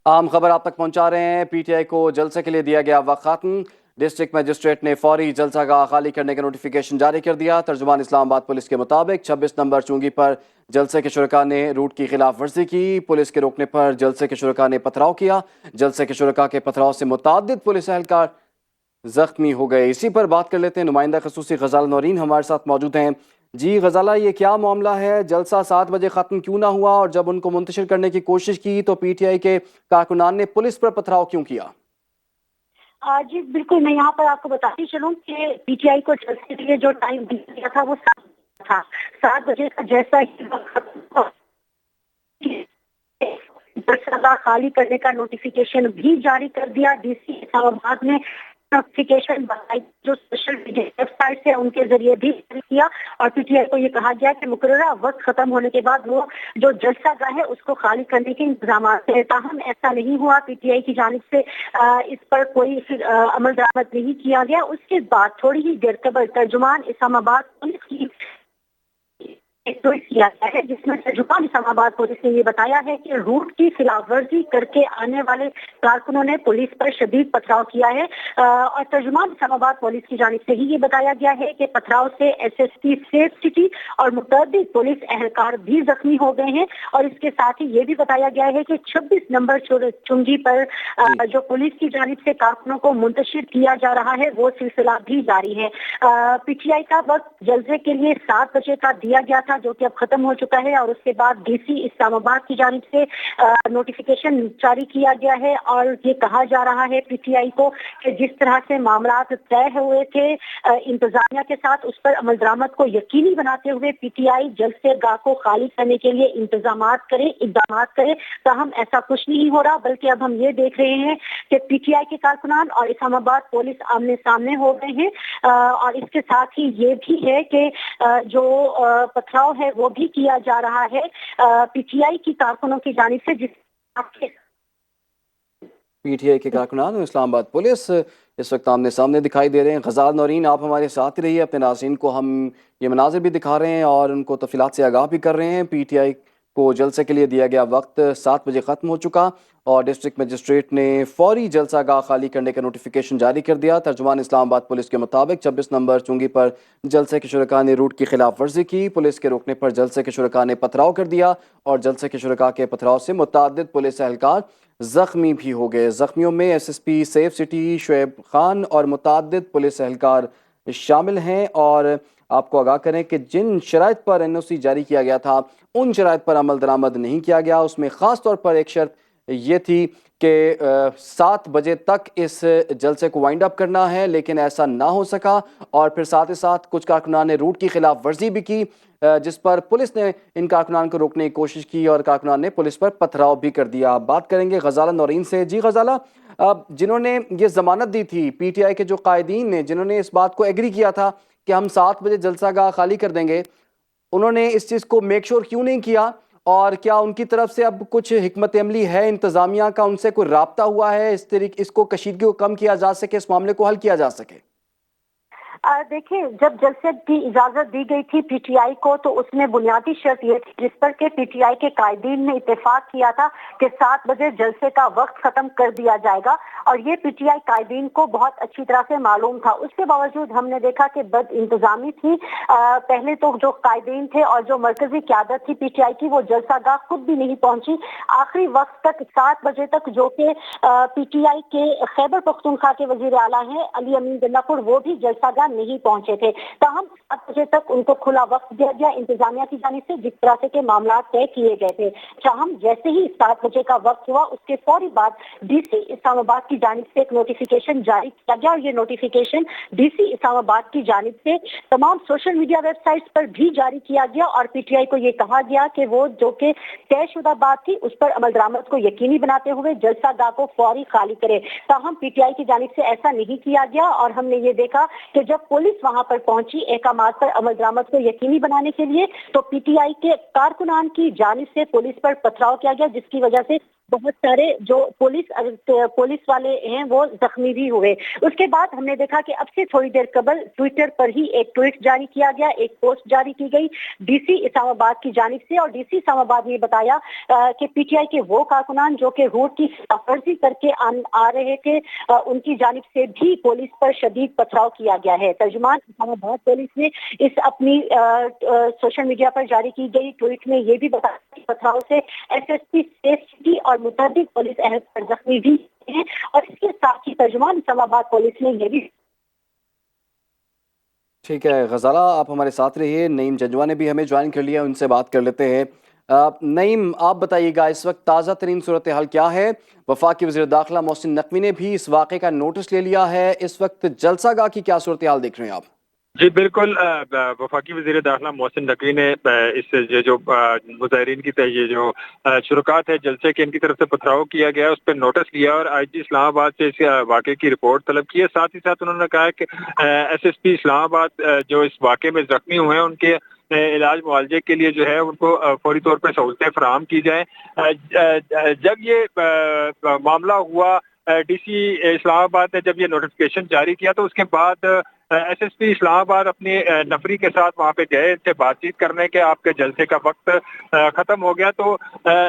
अहम खबर आप तक पहुंचा रहे हैं। पीटीआई को जलसे के लिए दिया गया वक्त खत्म। डिस्ट्रिक्ट मजिस्ट्रेट ने फौरी जलसागाह खाली करने का नोटिफिकेशन जारी कर दिया। तर्जुमान इस्लामाबाद पुलिस के मुताबिक 26 नंबर चुंगी पर जलसे के शुरका ने रूट की खिलाफ वर्जी की। पुलिस के रोकने पर जलसे के शुरका ने पथराव किया। जलसे के शुरका के पथराव से मुतादिद पुलिस एहलकार जख्मी हो गए। इसी पर बात कर लेते हैं। नुमाइंदा खसूसी गजाला नौरीन हमारे साथ मौजूद हैं। जी गजाला, ये क्या मामला है? जलसा 7 बजे खत्म क्यों ना हुआ, और जब उनको मुंतशिर करने की कोशिश की तो पीटीआई के कारकुनान ने पुलिस पर पथराव क्यों किया? जी बिल्कुल, मैं यहाँ पर आपको बताती चलूँ कि पीटीआई को जलसे के लिए जो टाइम दिया गया था वो 7 था। 7 बजे का जैसा ही जलसा खाली करने का नोटिफिकेशन भी जारी कर दिया। डीसी इस्लामाबाद ने नोटिफिकेशन बनाई जो सोशल मीडिया वेबसाइट से उनके जरिए भी जारी किया, और पीटीआई को ये कहा गया कि मुकर्ररा वक्त खत्म होने के बाद वो जो जलसागाह है उसको खाली करने के इंतजाम है। ताहम ऐसा नहीं हुआ। पीटीआई की जानिब से इस पर कोई अमल दरामद नहीं किया गया। उसके बाद थोड़ी ही देर कबल तर्जुमान इस्लामाबाद पुलिस की ट्वीट किया गया है, जिसमें तर्जुमान इस्लामाबाद पुलिस ने ये बताया है कि रूट की खिलाफ वर्जी करके आने वाले कारकुनों ने पुलिस पर शदीद पथराव किया है। और तर्जुमान इस्लामाबाद पुलिस की जानिब से ही ये बताया गया है कि पथराव से एसएसपी सेफ सिटी और मुतअद्दिद पुलिस एहलकार भी जख्मी हो गए हैं। और इसके साथ ही ये भी बताया गया है कि 26 नंबर चुंगी पर जो पुलिस की जानिब से कारकुनों को मुंतशिर किया जा रहा है वो सिलसिला भी जारी है। पीटीआई का वक्त जलसे के लिए 7 बजे का दिया गया था, जो कि अब खत्म हो चुका है, और उसके बाद डीसी इस्लामाबाद की जानिब से नोटिफिकेशन जारी किया गया है। और ये कहा जा रहा है पीटीआई को कि जिस तरह से मामला तय हुए थे इंतजामिया के साथ, उस पर अमल दरामद को यकीनी बनाते हुए पीटीआई जलसेगाह को खाली करने के लिए इंतजामात करे, इक़दामात करे। ताहम ऐसा कुछ नहीं हो रहा, बल्कि अब हम ये देख रहे हैं कि पीटीआई के कारकुनान और इस्लामाबाद पुलिस आमने सामने हो गए हैं। और इसके साथ ही ये भी है कि जो पथराव है वो भी किया जा रहा है पीटीआई की कारकुनों की जानिब से, जिस पीटीआई के कारकुनान और इस्लामाबाद पुलिस इस वक्त आमने सामने दिखाई दे रहे हैं। गजाला नौरीन, आप हमारे साथ ही रहिए। अपने नाज़रीन को हम ये मनाजिर भी दिखा रहे हैं और उनको तफसीलात से आगाह भी कर रहे हैं। पीटीआई को जलसे के लिए दिया गया वक्त 7 बजे ख़त्म हो चुका, और डिस्ट्रिक्ट मजिस्ट्रेट ने फौरी जलसागाह खाली करने का नोटिफिकेशन जारी कर दिया। तर्जुमान इस्लामाबाद पुलिस के मुताबिक 26 नंबर चुंगी पर जलसे के शुरका ने रूट की खिलाफ वर्जी की। पुलिस के रोकने पर जलसे के शुरका ने पथराव कर दिया, और जलसे के शुरका के पथराव से मुतअद्दिद पुलिस एहलकार जख्मी भी हो गए। जख्मियों में SSP safe city Shoaib Khan और मुतअद्दिद पुलिस एहलकार शामिल हैं। और आपको आगाह करें कि जिन शराइत पर एनओसी जारी किया गया था उन शराइत पर अमल दरामद नहीं किया गया। उसमें ख़ास तौर पर एक शर्त ये थी कि 7 बजे तक इस जलसे को वाइंड अप करना है, लेकिन ऐसा ना हो सका। और फिर साथ ही साथ कुछ कारकुनान ने रूट की खिलाफ वर्जी भी की, जिस पर पुलिस ने इन कारकुनान को रोकने की कोशिश की, और कारकुनान ने पुलिस पर पथराव भी कर दिया। बात करेंगे गजाला नौरीन से। जी गजाला, जिन्होंने ये जमानत दी थी, पीटीआई के जो कायदीन ने जिन्होंने इस बात को एग्री किया था कि हम 7 बजे जलसागाह खाली कर देंगे, उन्होंने इस चीज़ को मेक श्योर क्यों नहीं किया? और क्या उनकी तरफ से अब कुछ हिकमत अमली है इंतज़ामिया का, उनसे कोई राब्ता हुआ है इस तरीके इसको कशीदगी को कम किया जा सके, इस मामले को हल किया जा सके? देखिए, जब जलसे की इजाजत दी गई थी पीटीआई को, तो उसमें बुनियादी शर्त ये थी जिस पर के पीटीआई के कायदीन ने इत्तेफाक किया था कि 7 बजे जलसे का वक्त खत्म कर दिया जाएगा, और ये पीटीआई कायदीन को बहुत अच्छी तरह से मालूम था। उसके बावजूद हमने देखा कि बद इंतजामी थी। पहले तो जो कायदीन थे और जो मरकजी क़यादत थी पीटीआई की, वो जलसागाह खुद भी नहीं पहुंची। आखिरी वक्त तक 7 बजे तक जो कि पीटीआई के खैबर पख्तूनख्वा के वजीर आला हैं अली अमीन गन्नापुर, वो भी जलसागाह नहीं पहुंचे थे। ताहम 7 बजे तक उनको खुला वक्त दिया गया इंतजामिया की जानिब से, जिस तरह से के मामला तय किए गए थे। ताहम जैसे ही 7 बजे का वक्त हुआ, उसके फौरी बाद डीसी इस्लामाबाद की जानिब से एक नोटिफिकेशन जारी किया गया, और ये नोटिफिकेशन डीसी इस्लामाबाद की जानिब से तमाम सोशल मीडिया वेबसाइट्स पर भी जारी किया गया। और पीटीआई को ये कहा गया कि वो जो कि तयशुदा बात थी उस पर अमल दरामद को यकीनी बनाते हुए जलसागाह को फौरी खाली करे। ताहम पीटीआई की जानिब से ऐसा नहीं किया गया, और हमने ये देखा कि जब पुलिस वहां पर पहुंची एहकामात पर अमल दरामद को यकीनी बनाने के लिए, तो पीटीआई के कारकुनान की जानिब से पुलिस पर पथराव किया गया, जिसकी वजह से بہت سارے جو پولیس والے ہیں وہ زخمی بھی ہوئے۔ اس کے بعد ہم نے دیکھا کہ اب سے تھوڑی دیر قبل ٹویٹر پر ہی ایک ٹویٹ جاری کیا گیا، ایک پوسٹ جاری کی گئی ڈی سی اسلام آباد کی جانب سے، اور ڈی سی اسلام آباد نے بتایا کہ پی ٹی آئی کے وہ کارکنان جو کہ روٹ کی ورزی کر کے آ رہے تھے، ان کی جانب سے بھی پولیس پر شدید پتھراؤ کیا گیا ہے۔ ترجمان اسلام آباد پولیس نے اس اپنی سوشل میڈیا پر جاری کی گئی ٹویٹ میں یہ بھی بتایا کہ پتھراؤ سے S S P safe city اور متعدد پولیس اہلکار زخمی بھی ہیں، اور اس کے ساتھ ہی ترجمان اسلام آباد پولیس نے یہ بھی۔ ٹھیک ہے غزالہ، آپ ہمارے ساتھ رہیے۔ نعیم جنجوہ نے بھی ہمیں جوائن کر لیا، ان سے بات کر لیتے ہیں۔ نعیم، آپ بتائیے گا اس وقت تازہ ترین صورتحال کیا ہے؟ وفاقی وزیر داخلہ محسن نقوی نے بھی اس واقعے کا نوٹس لے لیا ہے، اس وقت جلسہ گاہ کی کیا صورتحال دیکھ رہے ہیں آپ؟ جی بالکل، وفاقی وزیر داخلہ محسن نقوی نے اس جو مظاہرین کی یہ جو شرکاء تھے جلسے کے، ان کی طرف سے پتھراؤ کیا گیا، اس پہ نوٹس لیا اور آئی جی اسلام آباد سے اس واقعے کی رپورٹ طلب کی ہے۔ ساتھ ہی ساتھ انہوں نے کہا کہ ایس ایس پی اسلام آباد جو اس واقعے میں زخمی ہوئے ہیں ان کے علاج معالجے کے لیے جو ہے ان کو فوری طور پر سہولتیں فراہم کی جائیں۔ جب یہ معاملہ ہوا، ڈی سی اسلام آباد نے جب یہ نوٹیفکیشن جاری کیا تو اس کے بعد ایس ایس پی اسلام آباد اپنی نفری کے ساتھ وہاں پہ گئے تھے بات چیت کرنے کے۔ آپ کے جلسے کا وقت ختم ہو گیا تو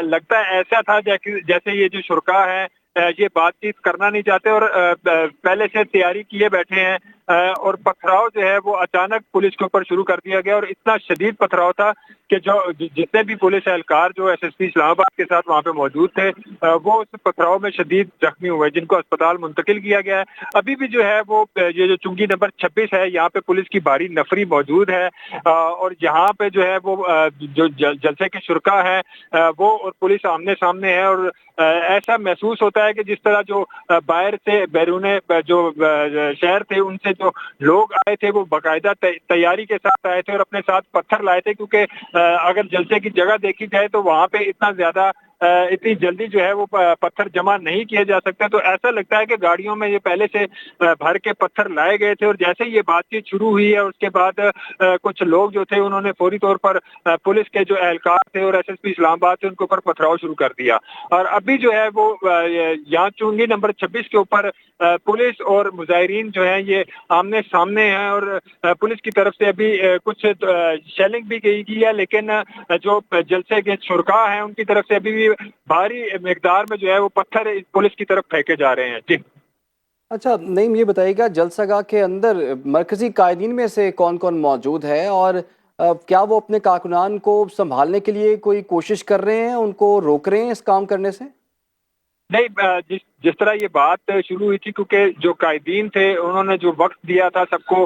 لگتا ہے ایسا تھا جیسے یہ جو شرکاء ہیں یہ بات چیت کرنا نہیں چاہتے اور پہلے سے تیاری کیے بیٹھے ہیں، اور پتھراؤ جو ہے وہ اچانک پولیس کے اوپر شروع کر دیا گیا، اور اتنا شدید پتھراؤ تھا کہ جو جتنے بھی پولیس اہلکار جو ایس ایس پی اسلام آباد کے ساتھ وہاں پہ موجود تھے وہ اس پتھراؤ میں شدید زخمی ہوئے، جن کو اسپتال منتقل کیا گیا ہے۔ ابھی بھی جو ہے وہ یہ جو چنگی نمبر 26 ہے یہاں پہ پولیس کی بھاری نفری موجود ہے، اور یہاں پہ جو ہے وہ جو جلسے کے شرکاء ہیں وہ اور پولیس آمنے سامنے ہے، اور ایسا محسوس ہوتا ہے کہ جس طرح جو باہر سے بیرون جو شہر تھے ان سے جو لوگ آئے تھے وہ باقاعدہ تیاری کے ساتھ آئے تھے اور اپنے ساتھ پتھر لائے تھے، کیونکہ اگر جلسے کی جگہ دیکھی جائے تو وہاں پہ اتنی جلدی جو ہے وہ پتھر جمع نہیں کیے جا سکتے، تو ایسا لگتا ہے کہ گاڑیوں میں یہ پہلے سے بھر کے پتھر لائے گئے تھے، اور جیسے یہ بات چیت شروع ہوئی ہے اس کے بعد کچھ لوگ جو تھے انہوں نے فوری طور پر پولیس کے جو اہلکار تھے اور ایس ایس پی اسلام آباد سے ان کے اوپر پتھراؤ شروع کر دیا، اور ابھی جو ہے وہ یہاں چونگی نمبر 26 کے اوپر پولیس اور مظاہرین جو ہیں یہ آمنے سامنے ہیں، اور پولیس کی طرف سے ابھی کچھ شیلنگ بھی کی ہے، لیکن جو جلسے کے شرکاء ہیں ان کی طرف سے ابھی بھی بھاری مقدار میں جو ہے وہ پتھر پولیس کی طرف پھینکے جا رہے ہیں۔ جی اچھا نعیم، یہ بتائیے گا جلسہ گاہ کے اندر مرکزی قائدین میں سے کون کون موجود ہے، اور کیا وہ اپنے کارکنان کو سنبھالنے کے لیے کوئی کوشش کر رہے ہیں، ان کو روک رہے ہیں اس کام کرنے سے؟ نہیں، جس طرح یہ بات شروع ہوئی تھی، کیونکہ جو قائدین تھے انہوں نے جو وقت دیا تھا سب کو،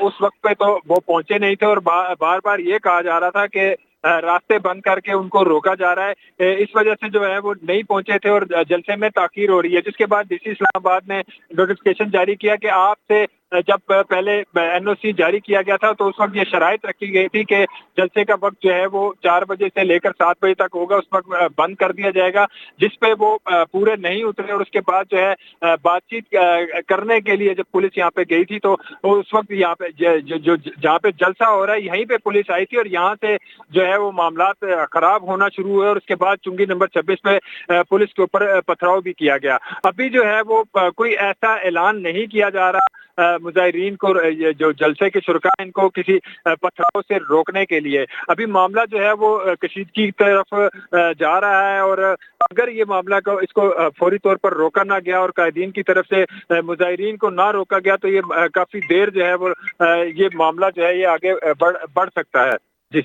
اس وقت پہ تو وہ پہنچے نہیں تھے، اور بار بار یہ کہا جا رہا تھا کہ راستے بند کر کے ان کو روکا جا رہا ہے، اس وجہ سے جو ہے وہ نہیں پہنچے تھے اور جلسے میں تاخیر ہو رہی ہے، جس کے بعد ڈی سی اسلام آباد نے نوٹیفکیشن جاری کیا کہ آپ سے جب پہلے این او سی جاری کیا گیا تھا تو اس وقت یہ شرائط رکھی گئی تھی کہ جلسے کا وقت جو ہے وہ 4 بجے سے لے کر 7 بجے تک ہوگا، اس وقت بند کر دیا جائے گا، جس پہ وہ پورے نہیں اترے، اور اس کے بعد جو ہے بات چیت کرنے کے لیے جب پولیس یہاں پہ گئی تھی تو اس وقت یہاں پہ جہاں پہ جلسہ ہو رہا ہے یہیں پہ پولیس آئی تھی، اور یہاں سے جو ہے وہ معاملات خراب ہونا شروع ہوئے، اور اس کے بعد چنگی نمبر 26 پہ پولیس کے اوپر پتھراؤ بھی کیا گیا۔ ابھی جو ہے وہ کوئی ایسا اعلان نہیں کیا جا رہا مظاہرین کو، جو جلسے کے شرکاء ان کو کسی پتھراؤ سے روکنے کے لیے۔ ابھی معاملہ جو ہے وہ کشیدگی کی طرف جا رہا ہے، اور اگر یہ معاملہ اس کو فوری طور پر روکا نہ گیا اور قائدین کی طرف سے مظاہرین کو نہ روکا گیا تو یہ کافی دیر جو ہے وہ یہ معاملہ جو ہے یہ آگے بڑھ سکتا ہے۔ جی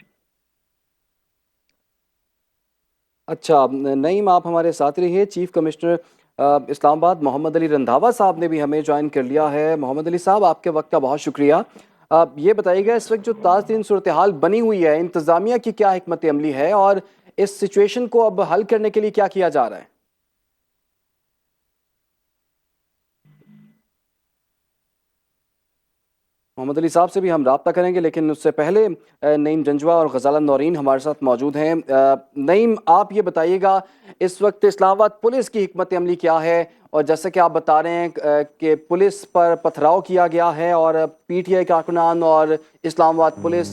اچھا نعیم، آپ ہمارے ساتھ رہیے۔ چیف کمشنر اسلام آباد محمد علی رندھاوا صاحب نے بھی ہمیں جوائن کر لیا ہے۔ محمد علی صاحب، آپ کے وقت کا بہت شکریہ۔ یہ بتائیے گا اس وقت جو تازہ ترین صورتحال بنی ہوئی ہے، انتظامیہ کی کیا حکمت عملی ہے، اور اس سچویشن کو اب حل کرنے کے لیے کیا کیا جا رہا ہے؟ मोहम्मद अली साहब से भी हम रब्ता करेंगे, लेकिन उससे पहले नईम जंजुआ और गजाला नौरीन हमारे साथ मौजूद हैं। नईम, आप ये बताइएगा इस वक्त इस्लामाबाद पुलिस की हिकमत अमली क्या है, और जैसे कि आप बता रहे हैं कि पुलिस पर पथराव किया गया है और पीटीआई कारकुनान और इस्लामाबाद पुलिस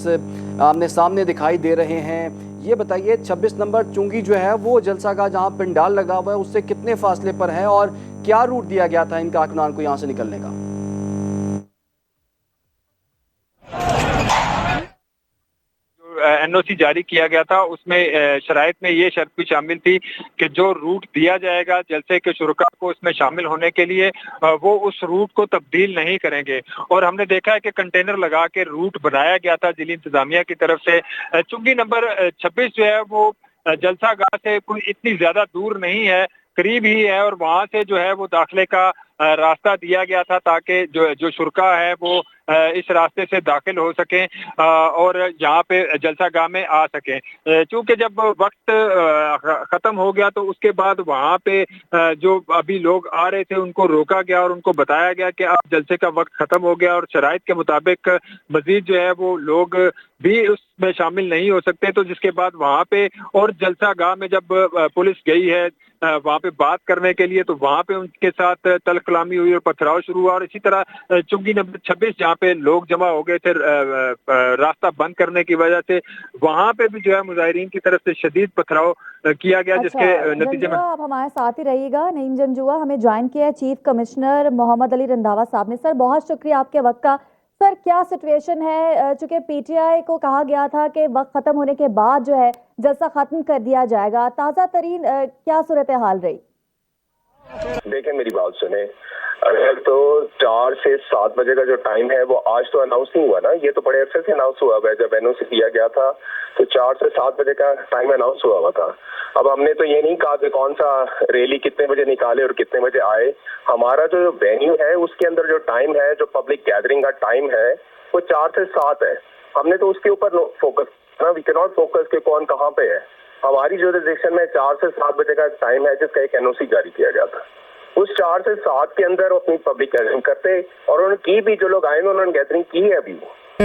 आमने सामने दिखाई दे रहे हैं, ये बताइए 26 नंबर चुंगी जो है वो जलसागाह जहाँ पंडाल लगा हुआ है उससे कितने फासले पर है, और क्या रूट दिया गया था इन कारकुनान को यहाँ से निकलने का? एनओसी जारी किया गया था उसमें शराइत में ये शर्त भी शामिल थी कि जो रूट दिया जाएगा जलसे के शुरका को उसमें शामिल होने के लिए वो उस रूट को तब्दील नहीं करेंगे। और हमने देखा है कि कंटेनर लगा के रूट बनाया गया था जिली इंतजामिया की तरफ से। चुंगी नंबर 26 जो है वो जलसागाह से कोई इतनी ज्यादा दूर नहीं है, करीब ही है, और वहां से जो है वो दाखिले का रास्ता दिया गया था ताकि जो शुरका है वो इस रास्ते से दाखिल हो सकें और यहाँ पे जलसागाह में आ सकें। चूंकि जब वक्त खत्म हो गया तो उसके बाद वहाँ पे जो अभी लोग आ रहे थे उनको रोका गया और उनको बताया गया कि अब जलसे का वक्त खत्म हो गया और शराइत के मुताबिक मजीद जो है वो लोग भी उसमें शामिल नहीं हो सकते। तो जिसके बाद वहाँ पे और जलसागाह में जब पुलिस गई है वहाँ पे बात करने के लिए, तो वहाँ पे उनके साथ तल्ख कलामी हुई और पथराव शुरू हुआ। और इसी तरह चुंगी नंबर 26 जहाँ पे लोग जमा हो गए थे रास्ता बंद करने की वजह से, वहाँ पे भी जो है मुजाहिरीन की तरफ से शदीद पथराव किया गया। जिसके नतीजे में आप हमारे साथ ही रहिएगा। नईम जंजुआ हमें ज्वाइन किया है चीफ कमिश्नर मोहम्मद अली रंधावा साहब ने। सर बहुत शुक्रिया आपके वक्त का। सर क्या सिचुएशन है, चूंकि पीटीआई को कहा गया था कि वक्त खत्म होने के बाद जो है जलसा खत्म कर दिया जाएगा, ताजा तरीन क्या सूरत हाल रही? देखें मेरी बात सुने, अगर तो 4 से 7 बजे का जो टाइम है वो आज तो अनाउंस नहीं हुआ ना, ये तो बड़े अरसे से अनाउंस हुआ है। जब एनओसी दिया गया था तो 4 से 7 बजे का टाइम अनाउंस हुआ था। अब हमने तो ये नहीं कहा कि कौन सा रैली कितने बजे निकाले और कितने बजे आए। हमारा जो वेन्यू है उसके अंदर जो टाइम है, जो पब्लिक गैदरिंग का टाइम है वो 4 से 7 है। हमने तो उसके ऊपर फोकस ना, वी कैन नॉट फोकस कि कौन कहाँ पे है। हमारी जुरिसडिक्शन में 4 से 7 बजे का टाइम है जिसका एक एनओसी जारी किया गया था। उस 4 से 7 के अंदर अपनी पब्लिक गैदरिंग करते, और उन्होंने की भी, जो लोग आए हैं उन्होंने गैदरिंग की है अभी।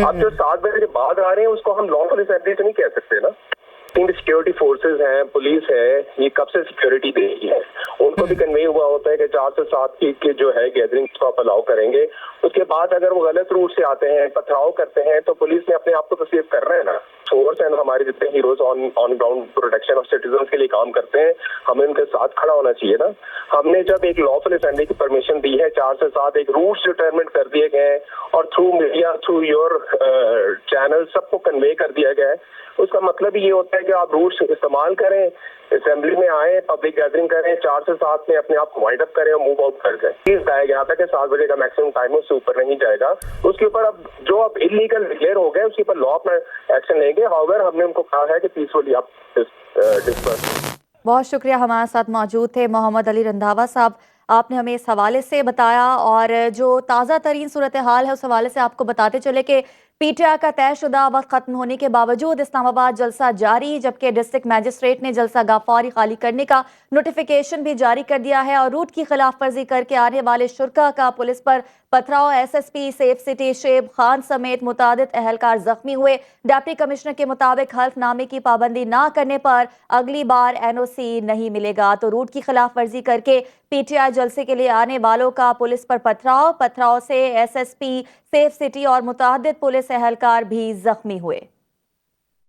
अब जो 7 बजे के बाद आ रहे हैं उसको हम लॉ पुलिस असेंबली तो नहीं कह सकते ना। सिक्योरिटी फोर्सेस हैं, पुलिस है, ये कब से सिक्योरिटी दे रही है, उनको भी कन्वे हुआ होता है कि 4 से 7 की जो है गैदरिंग को आप अलाउ करेंगे। उसके बाद अगर वो गलत रूट से आते हैं, पथराव करते हैं, तो पुलिस ने अपने आप को तो सेव कर रहे हैं ना। फोर्स एंड हमारे जितने heroes on ground protection of citizen के लिए काम करते हैं, हमें उनके साथ खड़ा होना चाहिए ना। हमने जब एक लॉफुल असेंबली की परमिशन दी है, 4 से 7 एक रूट्स डिटरमिन कर दिए गए हैं और through media, through your channel सबको कन्वे कर दिया गया है। उसका मतलब ये होता है कि आप रूट्स इस्तेमाल करें, असेंबली में आए, पब्लिक गैदरिंग करें, 4 से 7 में अपने आप को वाइंड अप करें और मूव आउट कर जाए। चीज बताया गया था कि 7 बजे का मैक्सिमम टाइम उससे ऊपर नहीं जाएगा। उसके ऊपर अब जो अब इलीगल डिक्लेयर हो गए उसके ऊपर लॉ अपना एक्शन लेंगे। हाउएवर हमने उनको कहा है कि पीसफुली आप डिस्पर्स। बहुत शुक्रिया, हमारे साथ मौजूद थे मोहम्मद अली रंधावा साहब। आपने हमें इस हवाले से बताया, और जो ताज़ा तरीन सूरत हाल है उस हवाले से आपको बताते चले कि पीटीआई का तयशुदा वक्त खत्म होने के बावजूद इस्लामाबाद जलसा जारी, जबकि डिस्ट्रिक्ट मैजिस्ट्रेट ने जलसागाह फौरी खाली करने का नोटिफिकेशन भी जारी कर दिया है। और रूट की खिलाफ वर्जी करके आने वाले शुरका का पुलिस पर पथराव, एसएसपी सेफ सिटी शेब खान समेत मुतादिद अहलकार जख्मी हुए। डिप्टी कमिश्नर के मुताबिक हल्फनामे की पाबंदी ना करने पर अगली बार एनओसी नहीं मिलेगा। तो रूट की खिलाफ वर्जी करके पीटीआई जलसे के लिए आने वालों का पुलिस पर पथराव से एसएसपी सेफ सिटी और मुतादिद पुलिस अहलकार भी जख्मी हुए।